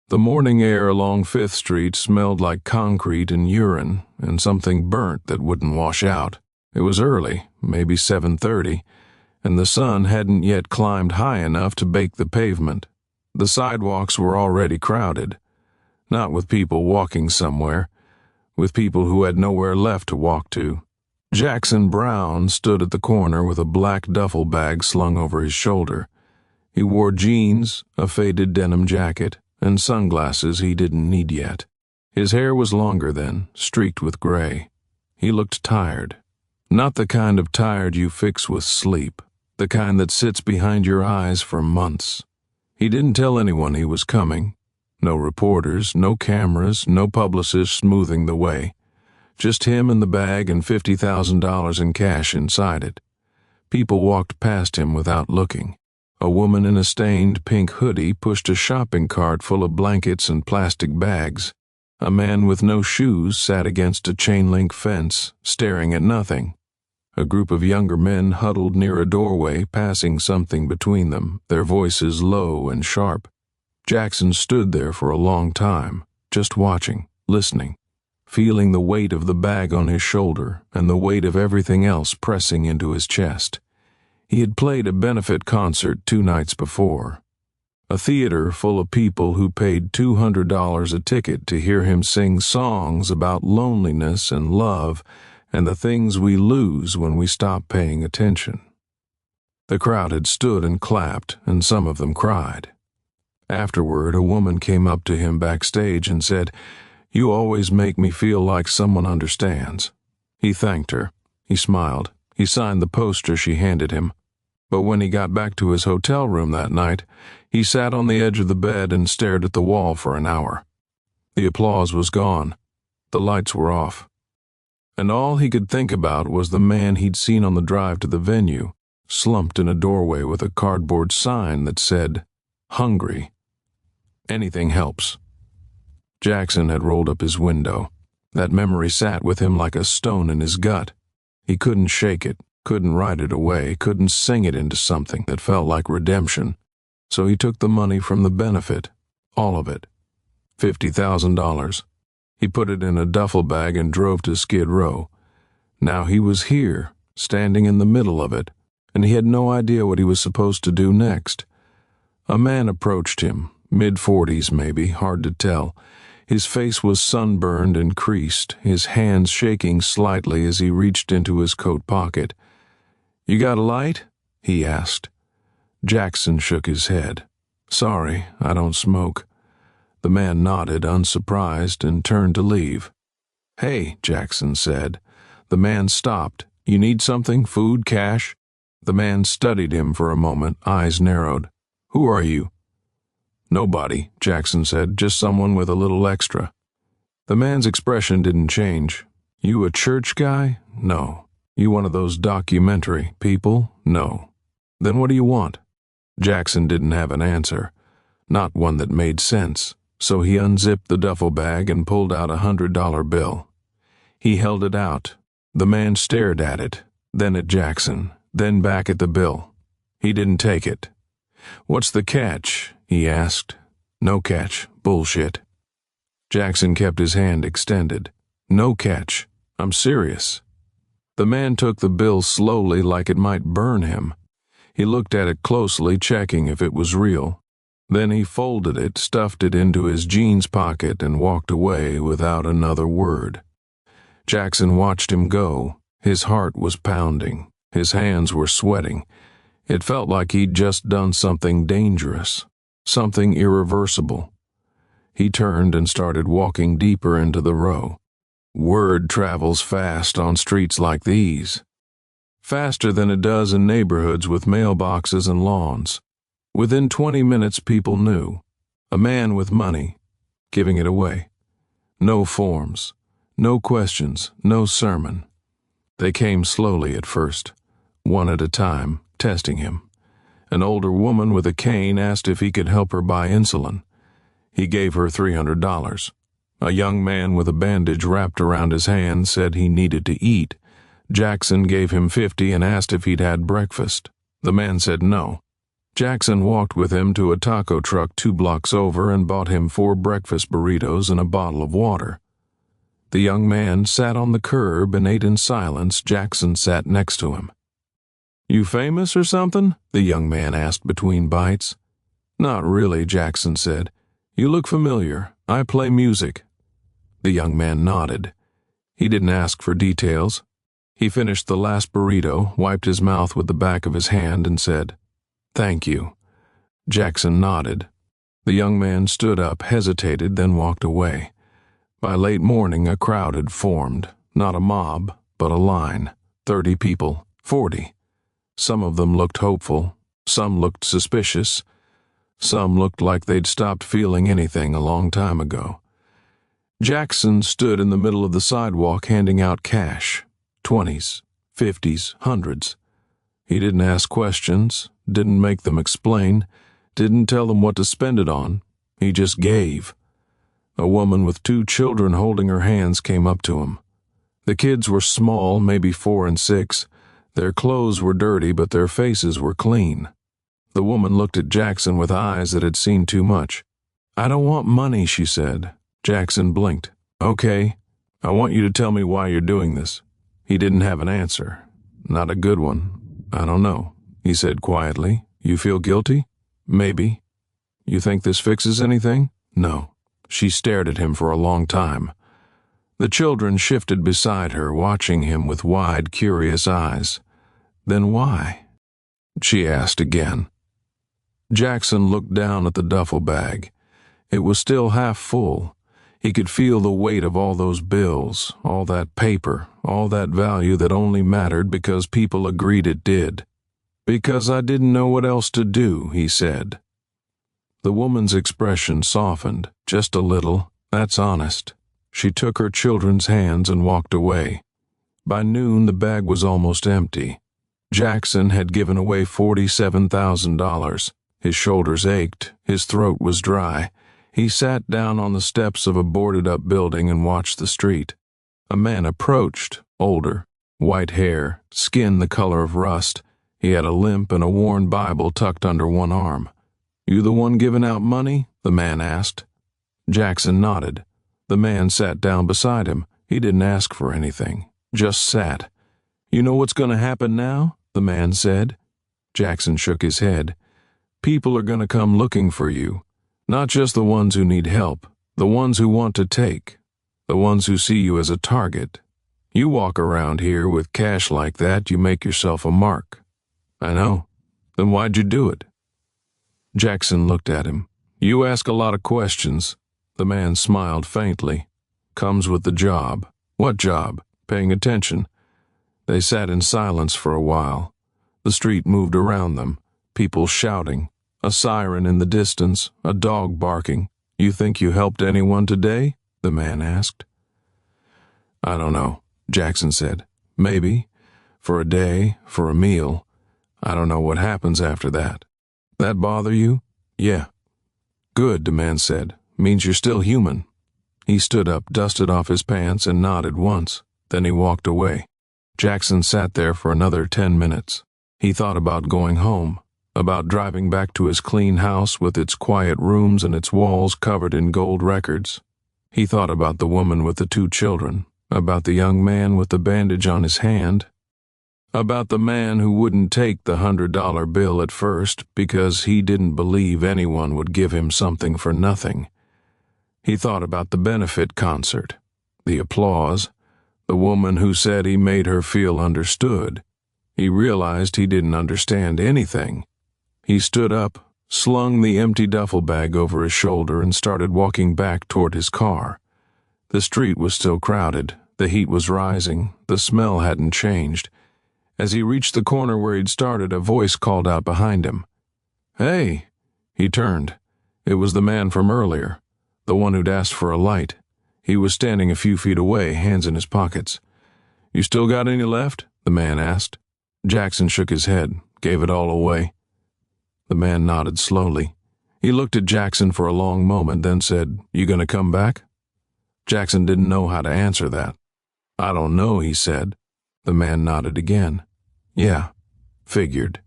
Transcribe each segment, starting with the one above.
The morning air along Fifth Street smelled like concrete and urine and something burnt that wouldn't wash out. It was early, maybe 7:30, and the sun hadn't yet climbed high enough to bake the pavement. The sidewalks were already crowded, not with people walking somewhere, with people who had nowhere left to walk to. Jackson Browne stood at the corner with a black duffel bag slung over his shoulder. He wore jeans, a faded denim jacket, and sunglasses he didn't need yet. His hair was longer then, streaked with gray. He looked tired. Not the kind of tired you fix with sleep, the kind that sits behind your eyes for months. He didn't tell anyone he was coming. No reporters, no cameras, no publicists smoothing the way. Just him and the bag and $50,000 in cash inside it. People walked past him without looking. A woman in a stained pink hoodie pushed a shopping cart full of blankets and plastic bags. A man with no shoes sat against a chain-link fence, staring at nothing. A group of younger men huddled near a doorway, passing something between them, their voices low and sharp. Jackson stood there for a long time, just watching, listening, feeling the weight of the bag on his shoulder and the weight of everything else pressing into his chest. He had played a benefit concert 2 nights before. A theater full of people who paid $200 a ticket to hear him sing songs about loneliness and love and the things we lose when we stop paying attention. The crowd had stood and clapped, and some of them cried. Afterward, a woman came up to him backstage and said, "You always make me feel like someone understands." He thanked her. He smiled. He signed the poster she handed him. But when he got back to his hotel room that night, he sat on the edge of the bed and stared at the wall for an hour. The applause was gone. The lights were off. And all he could think about was the man he'd seen on the drive to the venue, slumped in a doorway with a cardboard sign that said, "Hungry. Anything helps." Jackson had rolled up his window. That memory sat with him like a stone in his gut. He couldn't shake it, couldn't write it away, couldn't sing it into something that felt like redemption. So he took the money from the benefit, all of it, $50,000. He put it in a duffel bag and drove to Skid Row. Now he was here, standing in the middle of it, and he had no idea what he was supposed to do next. A man approached him, mid-40s maybe, hard to tell. His face was sunburned and creased, his hands shaking slightly as he reached into his coat pocket. "You got a light?" he asked. Jackson shook his head. "Sorry, I don't smoke." The man nodded, unsurprised, and turned to leave. "Hey," Jackson said. The man stopped. "You need something? Food? Cash?" The man studied him for a moment, eyes narrowed. "Who are you?" "Nobody," Jackson said, "just someone with a little extra." The man's expression didn't change. "You a church guy?" "No." "You one of those documentary people?" "No." "Then what do you want?" Jackson didn't have an answer, not one that made sense, so he unzipped the duffel bag and pulled out a $100 bill. He held it out. The man stared at it, then at Jackson, then back at the bill. He didn't take it. "What's the catch?" he asked. "No catch. Bullshit." Jackson kept his hand extended. "No catch. I'm serious." The man took the bill slowly like it might burn him. He looked at it closely, checking if it was real. Then he folded it, stuffed it into his jeans pocket, and walked away without another word. Jackson watched him go. His heart was pounding. His hands were sweating. It felt like he'd just done something dangerous, something irreversible. He turned and started walking deeper into the row. Word travels fast on streets like these. Faster than it does in neighborhoods with mailboxes and lawns. Within 20 minutes, people knew. A man with money, giving it away. No forms, no questions, no sermon. They came slowly at first, one at a time, testing him. An older woman with a cane asked if he could help her buy insulin. He gave her $300. A young man with a bandage wrapped around his hand said he needed to eat. Jackson gave him $50 and asked if he'd had breakfast. The man said no. Jackson walked with him to a taco truck 2 blocks over and bought him 4 breakfast burritos and a bottle of water. The young man sat on the curb and ate in silence. Jackson sat next to him. "You famous or something?" the young man asked between bites. "Not really," Jackson said. "You look familiar. I play music." The young man nodded. He didn't ask for details. He finished the last burrito, wiped his mouth with the back of his hand, and said, "Thank you." Jackson nodded. The young man stood up, hesitated, then walked away. By late morning, a crowd had formed. Not a mob, but a line. 30 people, 40. Some of them looked hopeful. Some looked suspicious. Some looked like they'd stopped feeling anything a long time ago. Jackson stood in the middle of the sidewalk handing out cash. 20s, 50s, hundreds. He didn't ask questions, didn't make them explain, didn't tell them what to spend it on. He just gave. A woman with 2 children holding her hands came up to him. The kids were small, maybe 4 and 6. Their clothes were dirty, but their faces were clean. The woman looked at Jackson with eyes that had seen too much. "I don't want money," she said. Jackson blinked. "Okay, I want you to tell me why you're doing this." He didn't have an answer. Not a good one. "I don't know," he said quietly. "You feel guilty?" "Maybe." "You think this fixes anything?" "No." She stared at him for a long time. The children shifted beside her, watching him with wide, curious eyes. "Then why?" she asked again. Jackson looked down at the duffel bag. It was still half full. He could feel the weight of all those bills, all that paper, all that value that only mattered because people agreed it did. "Because I didn't know what else to do," he said. The woman's expression softened, just a little. "That's honest." She took her children's hands and walked away. By noon, the bag was almost empty. Jackson had given away $47,000. His shoulders ached. His throat was dry. He sat down on the steps of a boarded-up building and watched the street. A man approached, older, white hair, skin the color of rust. He had a limp and a worn Bible tucked under one arm. "You the one giving out money?" the man asked. Jackson nodded. The man sat down beside him. He didn't ask for anything, just sat. "You know what's going to happen now?" the man said. Jackson shook his head. "People are going to come looking for you. Not just the ones who need help, the ones who want to take, the ones who see you as a target. You walk around here with cash like that, you make yourself a mark." "I know. Then why'd you do it?" Jackson looked at him. "You ask a lot of questions." The man smiled faintly. "Comes with the job." "What job?" "Paying attention." They sat in silence for a while. The street moved around them, people shouting, a siren in the distance, a dog barking. "You think you helped anyone today?" the man asked. "I don't know," Jackson said. "Maybe. For a day, for a meal. I don't know what happens after that." "That bother you?" "Yeah." "Good," the man said. "Means you're still human." He stood up, dusted off his pants, and nodded once. Then he walked away. Jackson sat there for another 10 minutes. He thought about going home, about driving back to his clean house with its quiet rooms and its walls covered in gold records. He thought about the woman with the 2 children, about the young man with the bandage on his hand, about the man who wouldn't take the $100 bill at first because he didn't believe anyone would give him something for nothing. He thought about the benefit concert, the applause, the woman who said he made her feel understood. He realized he didn't understand anything. He stood up, slung the empty duffel bag over his shoulder, and started walking back toward his car. The street was still crowded. The heat was rising. The smell hadn't changed. As he reached the corner where he'd started, a voice called out behind him. "Hey!" He turned. It was the man from earlier, the one who'd asked for a light. He was standing a few feet away, hands in his pockets. "You still got any left?" the man asked. Jackson shook his head, gave it all away. The man nodded slowly. He looked at Jackson for a long moment, then said, "You gonna come back?" Jackson didn't know how to answer that. "I don't know," he said. The man nodded again. "Yeah, figured."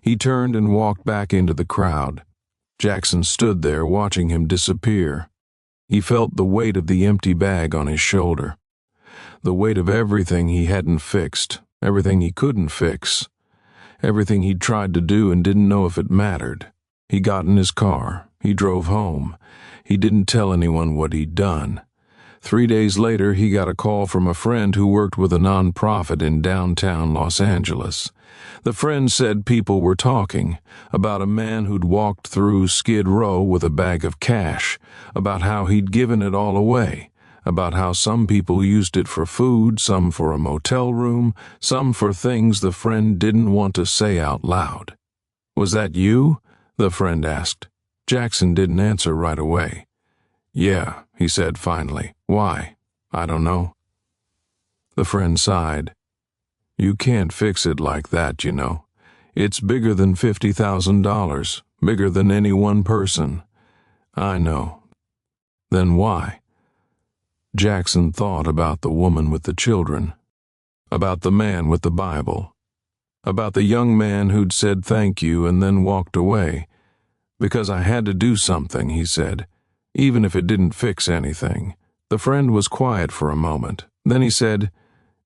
He turned and walked back into the crowd. Jackson stood there watching him disappear. He felt the weight of the empty bag on his shoulder, the weight of everything he hadn't fixed, everything he couldn't fix, everything he'd tried to do and didn't know if it mattered. He got in his car. He drove home. He didn't tell anyone what he'd done. 3 days later, he got a call from a friend who worked with a nonprofit in downtown Los Angeles. The friend said people were talking about a man who'd walked through Skid Row with a bag of cash, about how he'd given it all away, about how some people used it for food, some for a motel room, some for things the friend didn't want to say out loud. "Was that you?" the friend asked. Jackson didn't answer right away. "Yeah," he said finally. "Why?" "I don't know." The friend sighed. "You can't fix it like that, you know. It's bigger than $50,000, bigger than any one person." "I know." "Then why?" Jackson thought about the woman with the children, about the man with the Bible, about the young man who'd said thank you and then walked away. "Because I had to do something," he said, "even if it didn't fix anything." The friend was quiet for a moment. Then he said,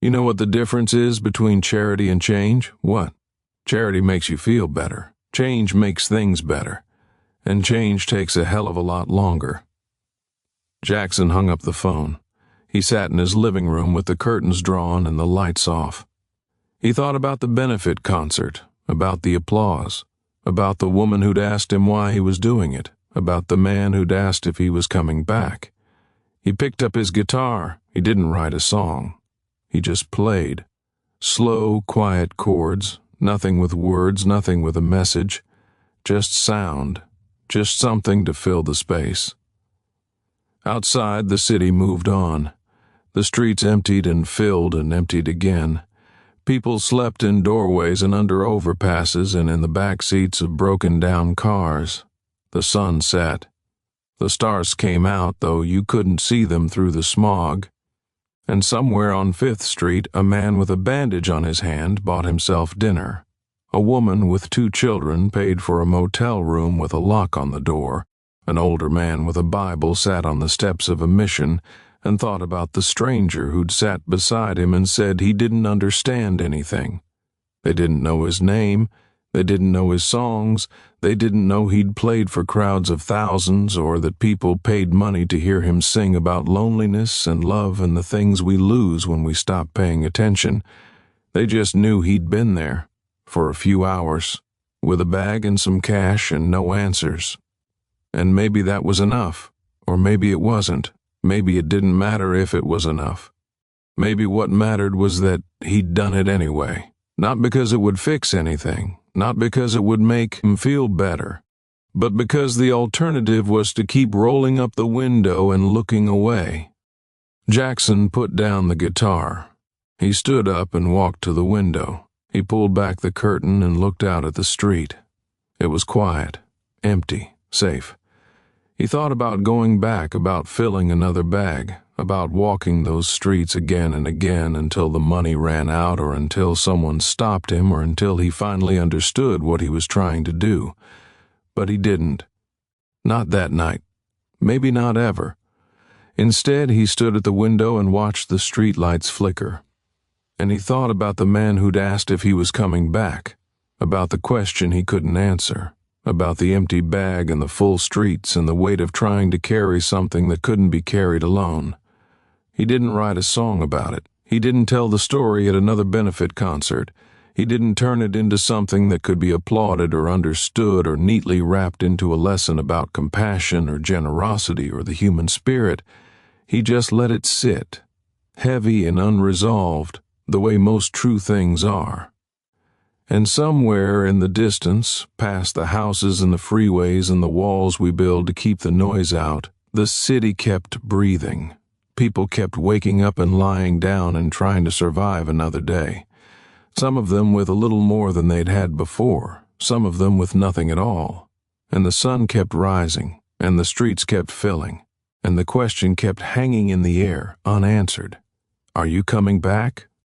"You know what the difference is between charity and change?" "What?" "Charity makes you feel better. Change makes things better. And change takes a hell of a lot longer." Jackson hung up the phone. He sat in his living room with the curtains drawn and the lights off. He thought about the benefit concert, about the applause, about the woman who'd asked him why he was doing it, about the man who'd asked if he was coming back. He picked up his guitar. He didn't write a song. He just played. Slow, quiet chords, nothing with words, nothing with a message. Just sound, just something to fill the space. Outside, the city moved on. The streets emptied and filled and emptied again. People slept in doorways and under overpasses and in the back seats of broken-down cars. The sun set. The stars came out, though you couldn't see them through the smog. And somewhere on 5th Street, a man with a bandage on his hand bought himself dinner. A woman with 2 children paid for a motel room with a lock on the door. An older man with a Bible sat on the steps of a mission and thought about the stranger who'd sat beside him and said he didn't understand anything. They didn't know his name. They didn't know his songs. They didn't know he'd played for crowds of thousands or that people paid money to hear him sing about loneliness and love and the things we lose when we stop paying attention. They just knew he'd been there for a few hours with a bag and some cash and no answers. And maybe that was enough, or maybe it wasn't. Maybe it didn't matter if it was enough. Maybe what mattered was that he'd done it anyway. Not because it would fix anything, not because it would make him feel better, but because the alternative was to keep rolling up the window and looking away. Jackson put down the guitar. He stood up and walked to the window. He pulled back the curtain and looked out at the street. It was quiet, empty, safe. He thought about going back, about filling another bag, about walking those streets again and again until the money ran out or until someone stopped him or until he finally understood what he was trying to do. But he didn't. Not that night. Maybe not ever. Instead, he stood at the window and watched the streetlights flicker. And he thought about the man who'd asked if he was coming back, about the question he couldn't answer, about the empty bag and the full streets and the weight of trying to carry something that couldn't be carried alone. He didn't write a song about it. He didn't tell the story at another benefit concert. He didn't turn it into something that could be applauded or understood or neatly wrapped into a lesson about compassion or generosity or the human spirit. He just let it sit, heavy and unresolved, the way most true things are. And somewhere in the distance, past the houses and the freeways and the walls we build to keep the noise out, the city kept breathing. People kept waking up and lying down and trying to survive another day. Some of them with a little more than they'd had before, some of them with nothing at all. And the sun kept rising, and the streets kept filling, and the question kept hanging in the air, unanswered. Are you coming back?